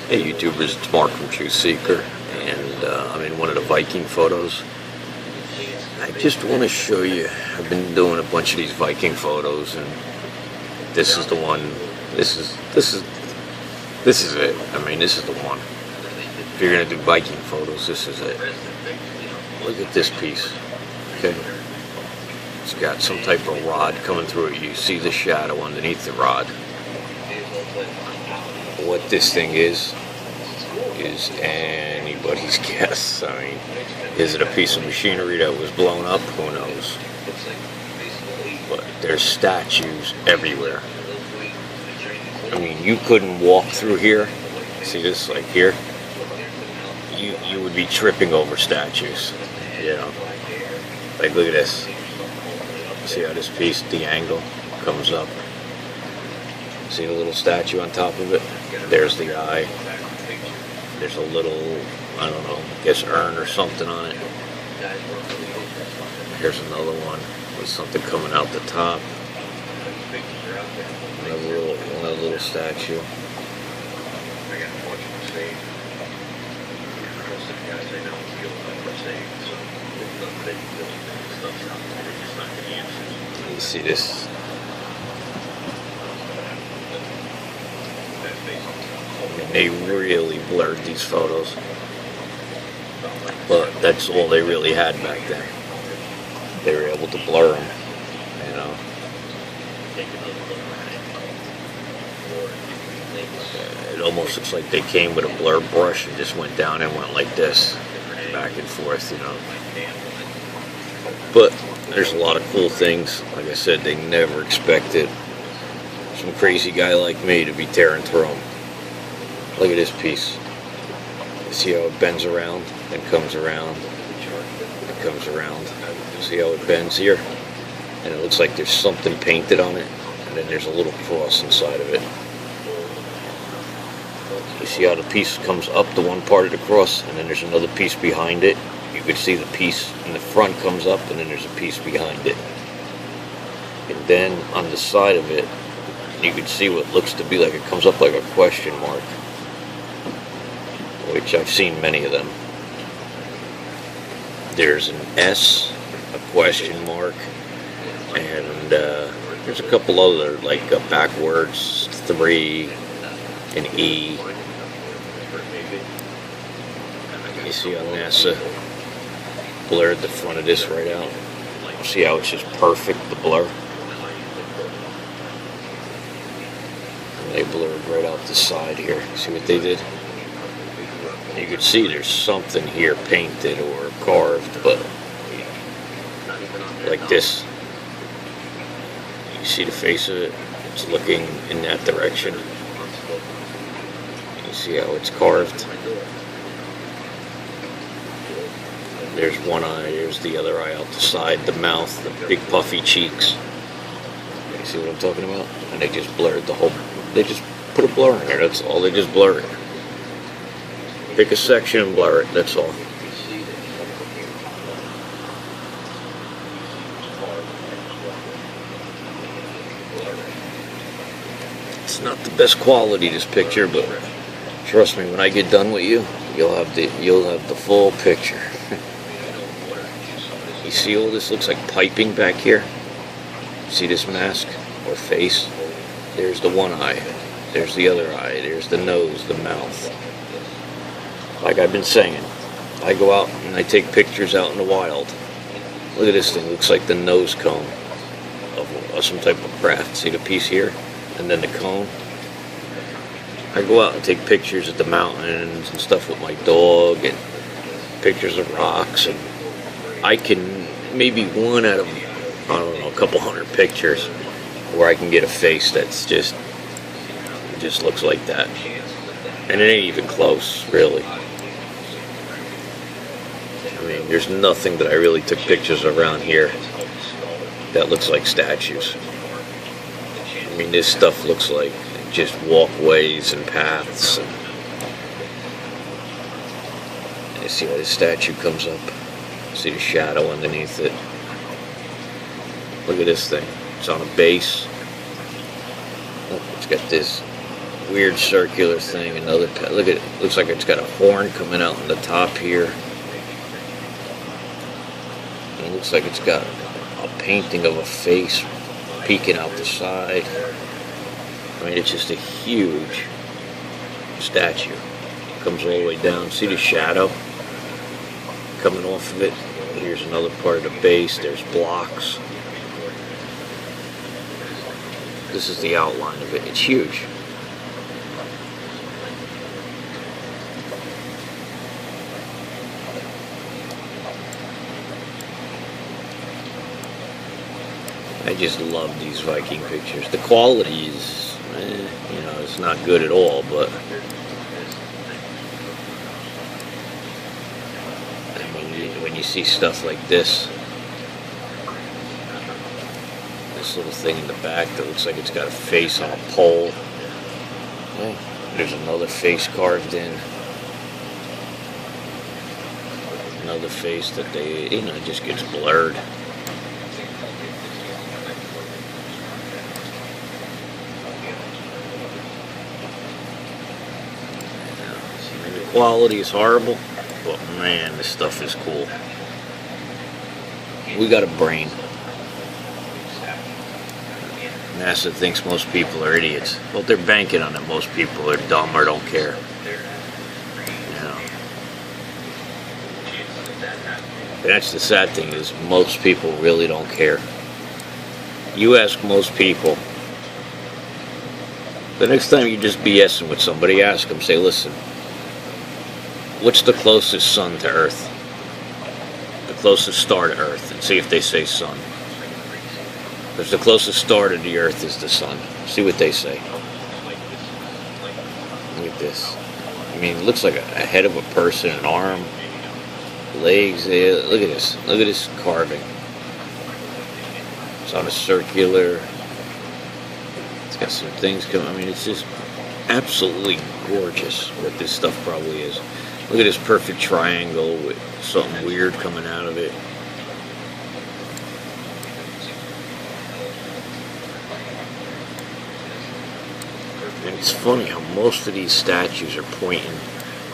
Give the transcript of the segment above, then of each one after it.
Hey YouTubers, it's Mark from TRUTHSEEKER, and I'm in one of the Viking photos. I just want to show you, I've been doing a bunch of these Viking photos, and this is the one. This is it. I mean, this is the one. If you're gonna do Viking photos, this is it. Look at this piece. Okay, it's got some type of rod coming through it. You see the shadow underneath the rod. What this thing is anybody's guess. I mean, is it a piece of machinery that was blown up? Who knows? But there's statues everywhere. I mean, you couldn't walk through here. See this, like here? You would be tripping over statues. You know, like look at this. See how this piece, the angle comes up. See the little statue on top of it? There's the eye. There's a little, I don't know, I guess urn or something on it. Here's another one with something coming out the top. Another little statue. You see this? They really blurred these photos, but that's all they really had back then. They were able to blur them, you know. It almost looks like they came with a blur brush and just went down and went like this, back and forth, you know. But there's a lot of cool things. Like I said, they never expected some crazy guy like me to be tearing through them. Look at this piece. See how it bends around and comes around and comes around. See how it bends here? And it looks like there's something painted on it, and then there's a little cross inside of it. You see how the piece comes up the one part of the cross, and then there's another piece behind it. You can see the piece in the front comes up, and then there's a piece behind it. And then on the side of it, you can see what looks to be like it comes up like a question mark, which I've seen many of them. There's an S, a question mark, and there's a couple other, like backwards, 3, an E. You see how NASA blurred the front of this right out? See how it's just perfect, the blur? And they blurred right out the side here. See what they did? You can see there's something here painted or carved, but like this. You see the face of it? It's looking in that direction. You see how it's carved? There's one eye, there's the other eye out the side, the mouth, the big puffy cheeks. You see what I'm talking about? And they just blurred the whole, they just put a blur in there, that's all, they just blur it. Pick a section and blur it, that's all. It's not the best quality, this picture, but trust me, when I get done with you, you'll have the full picture. You see all this looks like piping back here? See this mask or face? There's the one eye, there's the other eye, there's the nose, the mouth. Like I've been saying, I go out and I take pictures out in the wild. Look at this thing, looks like the nose cone of some type of craft. See the piece here? And then the cone. I go out and take pictures of the mountains and stuff with my dog and pictures of rocks, and I can maybe one out of, I don't know, a couple hundred pictures where I can get a face that's just looks like that. And it ain't even close, really. I mean, there's nothing that I really took pictures around here that looks like statues. I mean, this stuff looks like just walkways and paths. And you see how this statue comes up? See the shadow underneath it? Look at this thing. It's on a base. Look, it's got this weird circular thing. Another, look at it, looks like it's got a horn coming out on the top here. And it looks like it's got a painting of a face peeking out the side. I mean, it's just a huge statue. Comes all the way down. See the shadow coming off of it? Here's another part of the base. There's blocks. This is the outline of it. It's huge. I just love these Viking pictures. The quality is, you know, it's not good at all, but when you see stuff like this little thing in the back that looks like it's got a face on a pole. Oh, there's another face carved in. Another face that they, you know, just gets blurred. I mean, the quality is horrible, but man, this stuff is cool. We got a brain. NASA thinks most people are idiots. Well, they're banking on it. Most people are dumb or don't care. You know. That's the sad thing, is most people really don't care. You ask most people, the next time you just BSing with somebody, ask them, say, listen, what's the closest sun to Earth? The closest star to Earth, and see if they say sun. Because the closest star to the Earth is the sun. See what they say. Look at this. I mean, it looks like a head of a person, an arm, legs. Look at this. Look at this carving. It's on a circular. It's got some things coming. I mean, it's just absolutely gorgeous what this stuff probably is. Look at this perfect triangle with something weird coming out of it. And it's funny how most of these statues are pointing.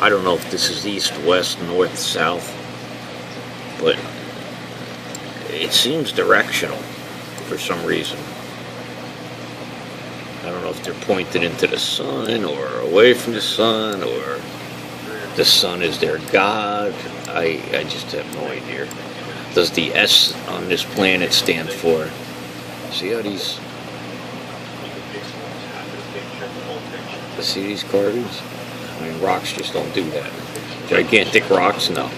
I don't know if this is east, west, north, south, but it seems directional for some reason. I don't know if they're pointed into the sun or away from the sun, or the sun is their god. I just have no idea. Does the S on this planet stand for? See how these... See these carvings? I mean, rocks just don't do that. Gigantic rocks, no.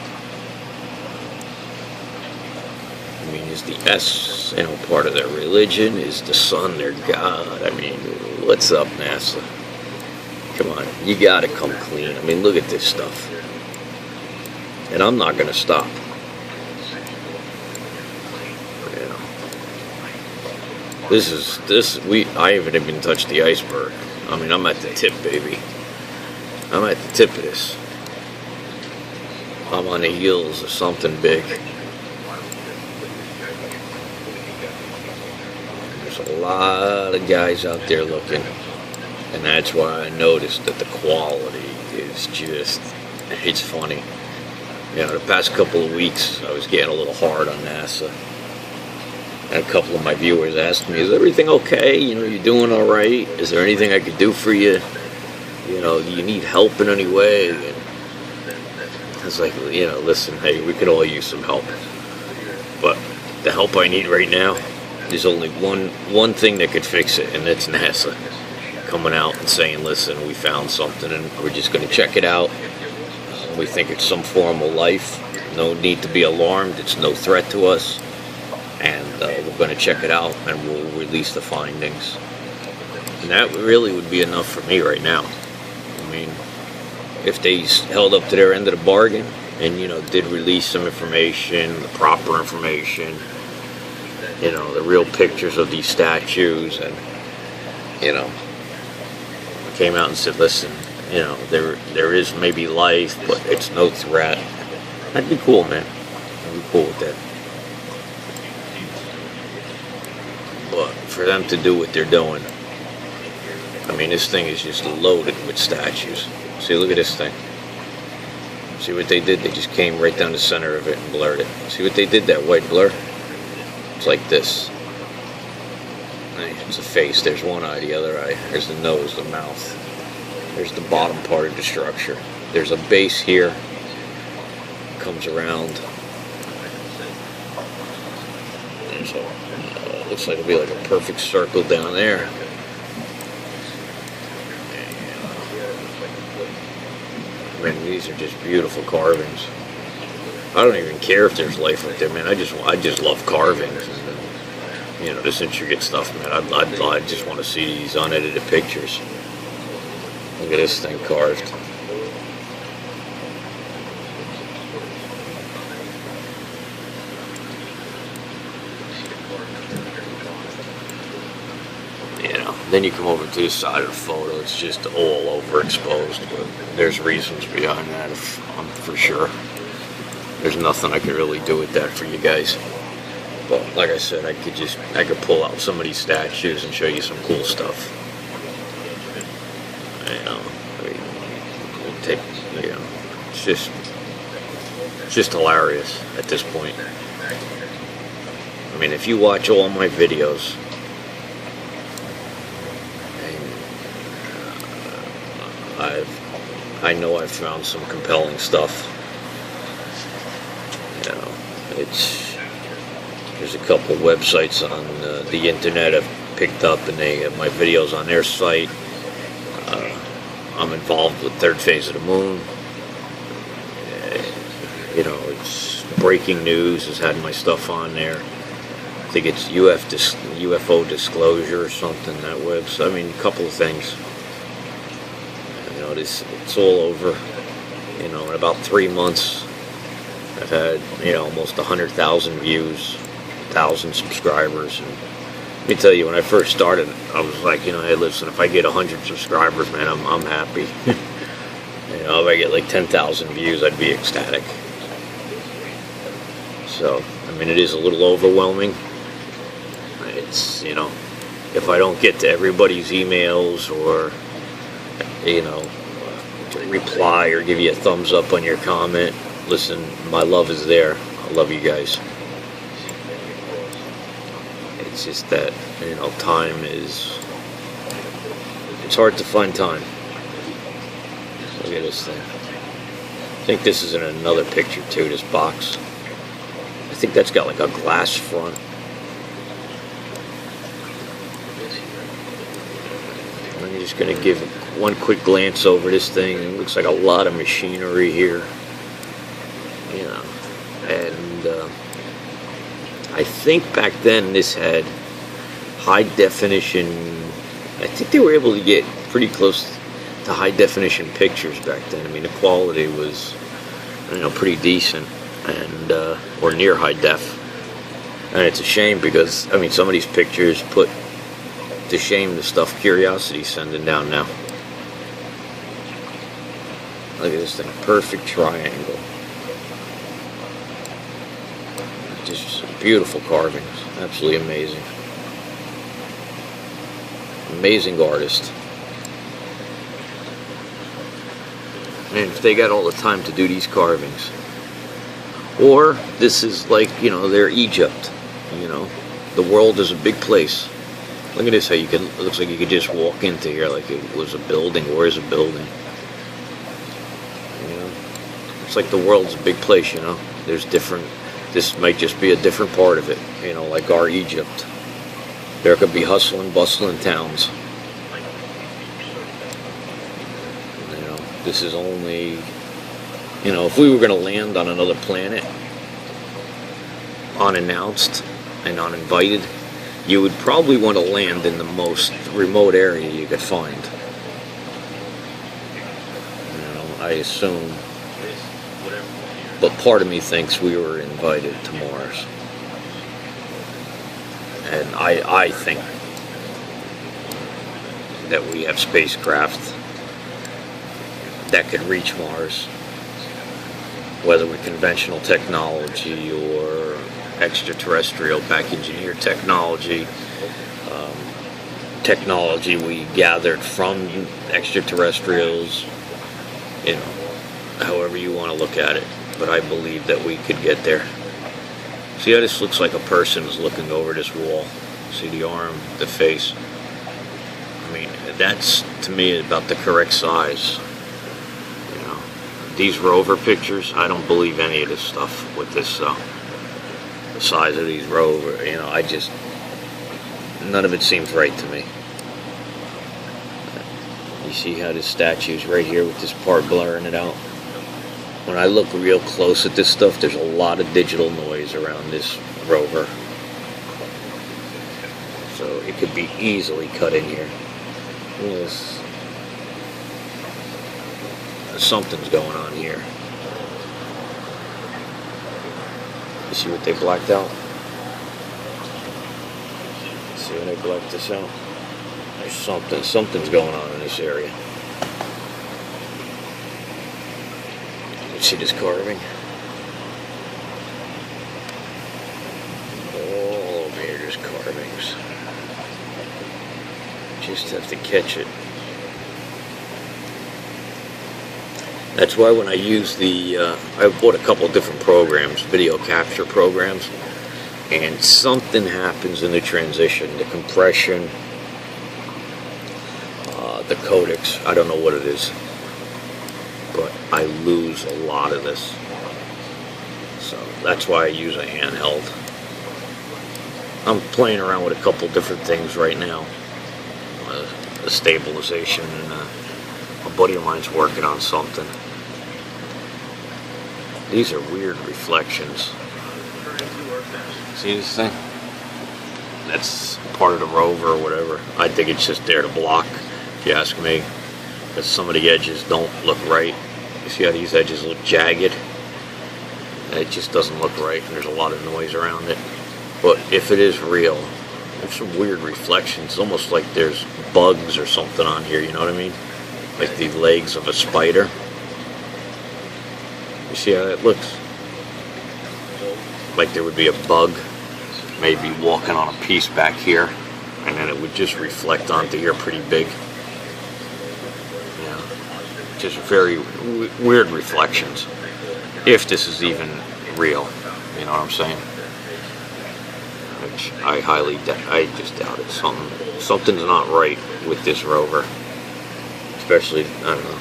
I mean, is the S, you know, part of their religion? Is the sun their god? I mean, what's up, NASA? Come on, you gotta come clean. I mean, look at this stuff. And I'm not gonna stop. I haven't even touched the iceberg. I mean, I'm at the tip, baby. I'm at the tip of this. I'm on the heels of something big. There's a lot of guys out there looking. And that's why I noticed that the quality is just, it's funny. You know, the past couple of weeks, I was getting a little hard on NASA. And a couple of my viewers asked me, is everything okay? You know, you doing all right? Is there anything I could do for you? You know, do you need help in any way? And I was like, you know, listen, hey, we could all use some help. But the help I need right now, there's only one thing that could fix it, and that's NASA coming out and saying, listen, we found something, and we're just going to check it out. We think it's some form of life. No need to be alarmed. It's no threat to us. And we're going to check it out, and we'll release the findings. And that really would be enough for me right now. I mean, if they held up to their end of the bargain and, you know, did release some information, the proper information, you know, the real pictures of these statues, and, you know, came out and said, listen, you know, there is maybe life, but it's no threat. That'd be cool, man. I'd be cool with that. But for them to do what they're doing, I mean, this thing is just loaded with statues. See, look at this thing. See what they did? They just came right down the center of it and blurred it. See what they did, that white blur? It's like this. It's a face. There's one eye, the other eye. There's the nose, the mouth. There's the bottom part of the structure. There's a base here. Comes around. And so, looks like it'll be like a perfect circle down there. Man, these are just beautiful carvings. I don't even care if there's life up there, man. I just love carvings and you know, this intricate stuff, man. I just want to see these unedited pictures. Look at this thing carved. You know, then you come over to this side of the photo, it's just all overexposed, but there's reasons behind that, I'm for sure. There's nothing I can really do with that for you guys. But like I said, I could pull out some of these statues and show you some cool stuff. You know, you know, it's just hilarious at this point. I mean, if you watch all my videos, I know I've found some compelling stuff. You know, there's a couple of websites on the internet I've picked up, and they have my videos on their site. I'm involved with Third Phase of the Moon. You know, it's Breaking News has had my stuff on there. I think it's UFO Disclosure or something, that website. I mean, a couple of things. You know, it's all over. You know, in about 3 months, I've had, you know, almost 100,000 views, 1,000 subscribers. And let me tell you, when I first started, I was like, you know, hey, listen, if I get 100 subscribers, man, I'm happy. You know, if I get like 10,000 views, I'd be ecstatic. So, I mean, it is a little overwhelming. It's, you know, if I don't get to everybody's emails or, you know, reply or give you a thumbs up on your comment, listen, my love is there. I love you guys. It's just that, you know, time is, it's hard to find time. Look at this thing. I think this is in another picture too, this box. I think that's got like a glass front. I'm just going to give one quick glance over this thing. It looks like a lot of machinery here. You know, and I think back then this had high definition. I think they were able to get pretty close to high definition pictures back then. I mean, the quality was, you know, pretty decent, and or near high def. And it's a shame because, I mean, some of these pictures put to shame the stuff Curiosity's sending down now. Look at this thing, perfect triangle. Just beautiful carvings, absolutely amazing. Amazing artist. Man, if they got all the time to do these carvings. Or this is like, you know, they're Egypt. You know, the world is a big place. Look at this, how you can, it looks like you could just walk into here like it was a building. Where is a building? You know, it's like the world's a big place, you know. There's different, this might just be a different part of it, you know, like our Egypt. There could be hustling, bustling towns. You know, this is only, you know, if we were going to land on another planet, unannounced and uninvited, you would probably want to land in the most remote area you could find. You know, I assume. But part of me thinks we were invited to Mars. And I think that we have spacecraft that could reach Mars, whether with conventional technology or extraterrestrial back engineered technology. technology we gathered from extraterrestrials, you know, however you want to look at it. But I believe that we could get there. See how this looks like a person is looking over this wall? See the arm, the face? I mean, that's, to me, about the correct size. You know, these rover pictures, I don't believe any of this stuff with this, the size of these rover, you know, none of it seems right to me. You see how this statue's right here with this part blurring it out? When I look real close at this stuff, there's a lot of digital noise around this rover. So it could be easily cut in here. Yes. Something's going on here. You see what they blacked out? See when they blacked this out? There's something's going on in this area. You see this carving? All over here there's carvings. Just have to catch it. That's why when I use I bought a couple of different programs, video capture programs, and something happens in the transition, the compression, the codecs, I don't know what it is, but I lose a lot of this. So that's why I use a handheld. I'm playing around with a couple different things right now. The stabilization, and a buddy of mine's working on something. These are weird reflections. See this thing? That's part of the rover or whatever. I think it's just there to block, if you ask me, because some of the edges don't look right. You see how these edges look jagged? It just doesn't look right, and there's a lot of noise around it. But if it is real, there's some weird reflections, almost like there's bugs or something on here, you know what I mean? Like the legs of a spider. You see how that looks? Like there would be a bug maybe walking on a piece back here, and then it would just reflect onto here pretty big. Yeah, just very weird reflections. If this is even real, you know what I'm saying? Which I I just doubt it. Something's not right with this rover. Especially, I don't know.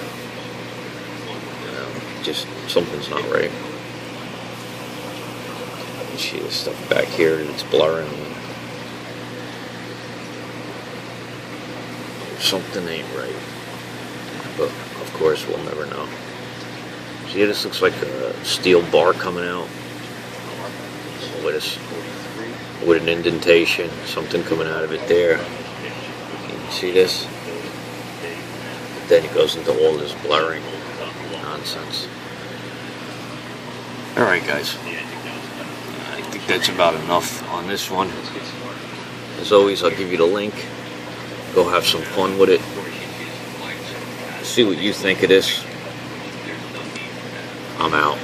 Just something's not right. You see this stuff back here that's blurring. Something ain't right. But of course we'll never know. See, this looks like a steel bar coming out with an indentation, something coming out of it there. You see this? But then it goes into all this blurring nonsense. Alright guys, I think that's about enough on this one. As always, I'll give you the link. Go have some fun with it. See what you think of this. I'm out.